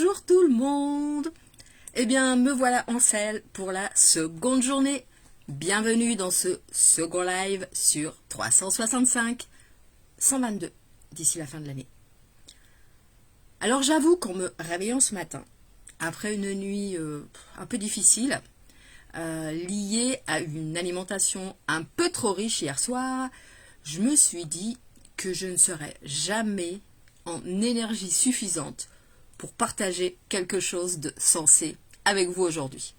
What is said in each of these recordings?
Bonjour tout le monde. Eh bien, me voilà en selle pour la seconde journée. Bienvenue dans ce second live sur 365, 122 d'ici la fin de l'année. Alors j'avoue qu'en me réveillant ce matin, après une nuit un peu difficile, liée à une alimentation un peu trop riche hier soir, je me suis dit que je ne serais jamais en énergie suffisante pour partager quelque chose de sensé avec vous aujourd'hui.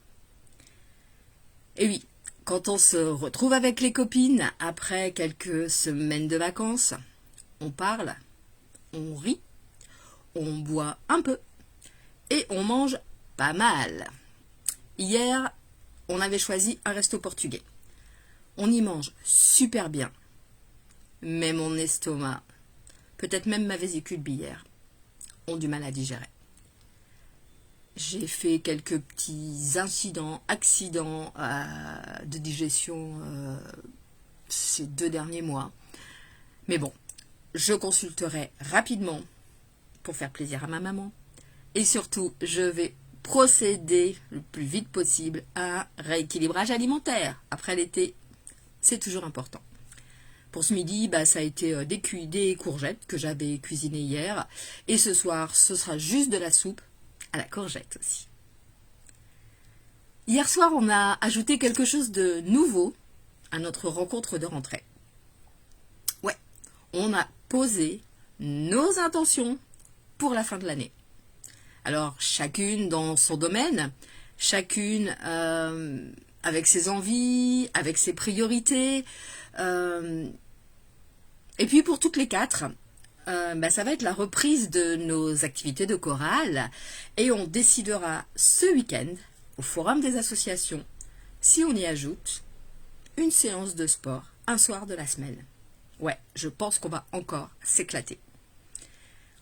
Et oui, quand on se retrouve avec les copines après quelques semaines de vacances, on parle, on rit, on boit un peu et on mange pas mal. Hier, on avait choisi un resto portugais. On y mange super bien. Mais mon estomac, peut-être même ma vésicule biliaire, ont du mal à digérer. J'ai fait quelques petits accidents de digestion ces 2 derniers mois. Mais bon, je consulterai rapidement pour faire plaisir à ma maman. Et surtout, je vais procéder le plus vite possible à un rééquilibrage alimentaire. Après l'été, c'est toujours important. Pour ce midi, ça a été des courgettes que j'avais cuisinées hier. Et ce soir, ce sera juste de la soupe à la courgette aussi. Hier soir, on a ajouté quelque chose de nouveau à notre rencontre de rentrée. Ouais, on a posé nos intentions pour la fin de l'année. Alors, chacune dans son domaine, chacune avec ses envies, avec ses priorités. Et puis pour toutes les 4, ça va être la reprise de nos activités de chorale et on décidera ce week-end au forum des associations si on y ajoute une séance de sport un soir de la semaine. Ouais, je pense qu'on va encore s'éclater.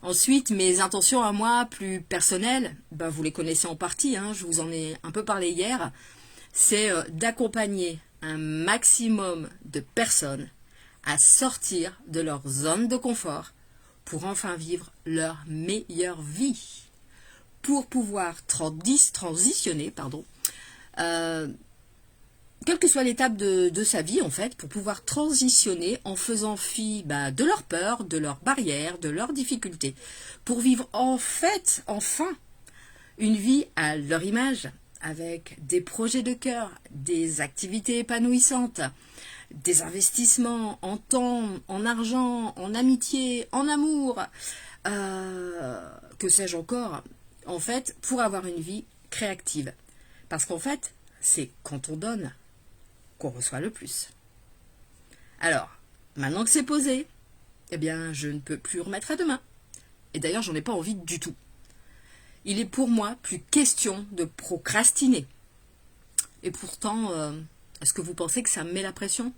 Ensuite, mes intentions à moi plus personnelles, vous les connaissez en partie, je vous en ai un peu parlé hier, c'est d'accompagner un maximum de personnes à sortir de leur zone de confort pour enfin vivre leur meilleure vie, pour pouvoir transitionner, quelle que soit l'étape de sa vie en fait, pour pouvoir transitionner en faisant fi de leurs peurs, de leurs barrières, de leurs difficultés, pour vivre enfin, une vie à leur image, avec des projets de cœur, des activités épanouissantes, des investissements en temps, en argent, en amitié, en amour, que sais-je encore, en fait, pour avoir une vie créative. Parce qu'en fait, c'est quand on donne qu'on reçoit le plus. Alors, maintenant que c'est posé, je ne peux plus remettre à demain. Et d'ailleurs, j'en ai pas envie du tout. Il est pour moi plus question de procrastiner. Et pourtant, est-ce que vous pensez que ça me met la pression ?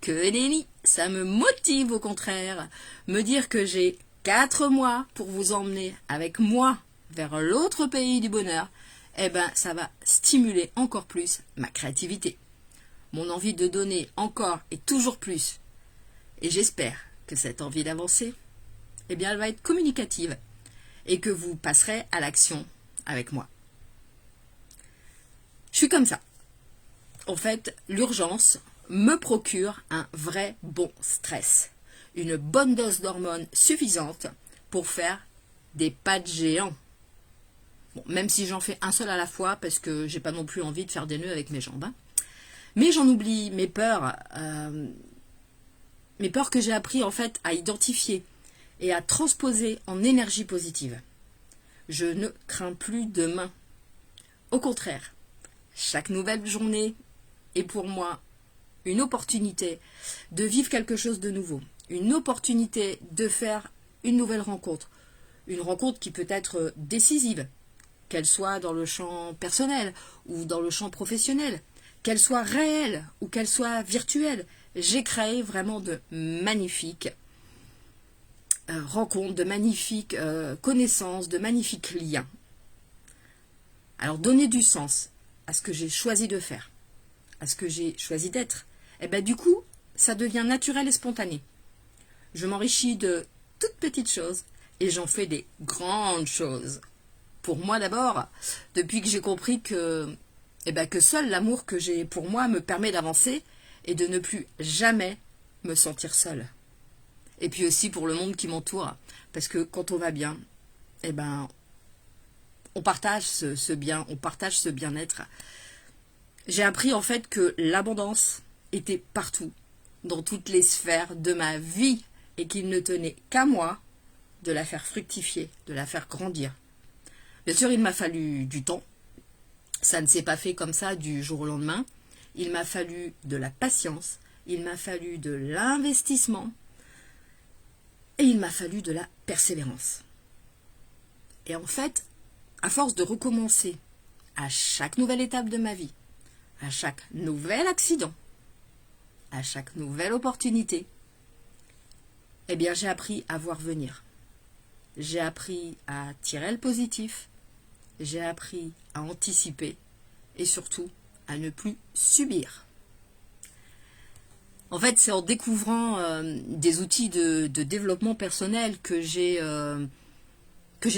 Que nenni, ça me motive au contraire. Me dire que j'ai 4 mois pour vous emmener avec moi vers l'autre pays du bonheur, ça va stimuler encore plus ma créativité. Mon envie de donner encore et toujours plus. Et j'espère que cette envie d'avancer, elle va être communicative et que vous passerez à l'action avec moi. Je suis comme ça. En fait, l'urgence me procure un vrai bon stress. Une bonne dose d'hormones suffisante pour faire des pas de géant. Bon, même si j'en fais un seul à la fois, parce que j'ai pas non plus envie de faire des nœuds avec mes jambes. Mais j'en oublie mes peurs que j'ai appris en fait à identifier et à transposer en énergie positive. Je ne crains plus demain. Au contraire, chaque nouvelle journée est pour moi une opportunité de vivre quelque chose de nouveau, une opportunité de faire une nouvelle rencontre, une rencontre qui peut être décisive, qu'elle soit dans le champ personnel ou dans le champ professionnel, qu'elle soit réelle ou qu'elle soit virtuelle. J'ai créé vraiment de magnifiques rencontres, de magnifiques connaissances, de magnifiques liens. Alors donner du sens à ce que j'ai choisi de faire, à ce que j'ai choisi d'être, du coup, ça devient naturel et spontané. Je m'enrichis de toutes petites choses et j'en fais des grandes choses. Pour moi d'abord, depuis que j'ai compris que seul l'amour que j'ai pour moi me permet d'avancer et de ne plus jamais me sentir seule. Et puis aussi pour le monde qui m'entoure, parce que quand on va bien, on partage ce bien, on partage ce bien-être. J'ai appris en fait que l'abondance était partout, dans toutes les sphères de ma vie, et qu'il ne tenait qu'à moi de la faire fructifier, de la faire grandir. Bien sûr, il m'a fallu du temps. Ça ne s'est pas fait comme ça du jour au lendemain. Il m'a fallu de la patience, il m'a fallu de l'investissement et il m'a fallu de la persévérance. Et en fait, à force de recommencer à chaque nouvelle étape de ma vie, à chaque nouvel accident, à chaque nouvelle opportunité, j'ai appris à voir venir. J'ai appris à tirer le positif, j'ai appris à anticiper et surtout à ne plus subir. En fait, c'est en découvrant des outils de développement personnel que j'ai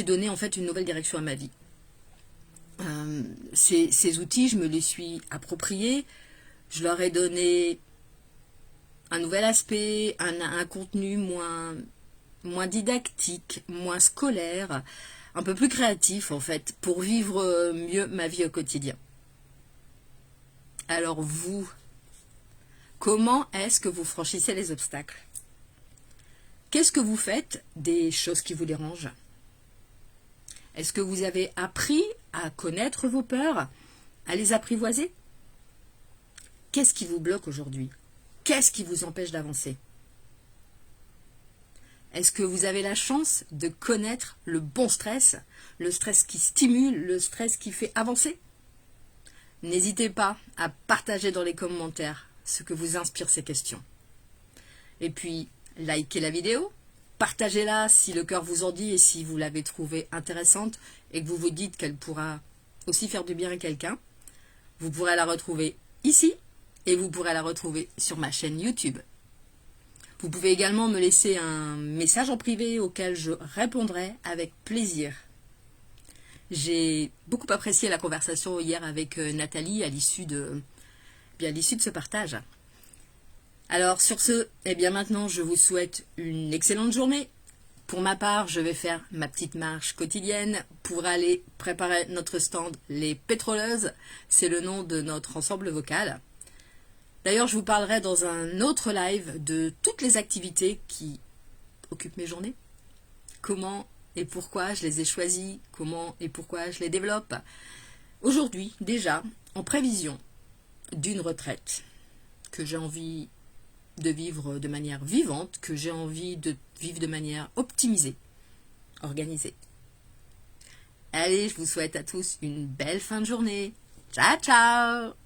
donné en fait une nouvelle direction à ma vie. Ces outils, je me les suis appropriés, je leur ai donné un nouvel aspect, un contenu moins didactique, moins scolaire, un peu plus créatif en fait, pour vivre mieux ma vie au quotidien. Alors vous, comment est-ce que vous franchissez les obstacles? Qu'est-ce que vous faites des choses qui vous dérangent? Est-ce que vous avez appris à connaître vos peurs, à les apprivoiser? Qu'est-ce qui vous bloque aujourd'hui? Qu'est-ce qui vous empêche d'avancer? Est-ce que vous avez la chance de connaître le bon stress, le stress qui stimule, le stress qui fait avancer? N'hésitez pas à partager dans les commentaires ce que vous inspire ces questions. Et puis, likez la vidéo, partagez-la si le cœur vous en dit et si vous l'avez trouvée intéressante et que vous vous dites qu'elle pourra aussi faire du bien à quelqu'un. Vous pourrez la retrouver ici et vous pourrez la retrouver sur ma chaîne YouTube. Vous pouvez également me laisser un message en privé auquel je répondrai avec plaisir. J'ai beaucoup apprécié la conversation hier avec Nathalie à l'issue de ce partage. Alors sur ce, maintenant je vous souhaite une excellente journée. Pour ma part, je vais faire ma petite marche quotidienne pour aller préparer notre stand Les Pétroleuses. C'est le nom de notre ensemble vocal. D'ailleurs, je vous parlerai dans un autre live de toutes les activités qui occupent mes journées. Comment et pourquoi je les ai choisies, comment et pourquoi je les développe. Aujourd'hui, déjà, en prévision d'une retraite que j'ai envie de vivre de manière vivante, que j'ai envie de vivre de manière optimisée, organisée. Allez, je vous souhaite à tous une belle fin de journée. Ciao, ciao!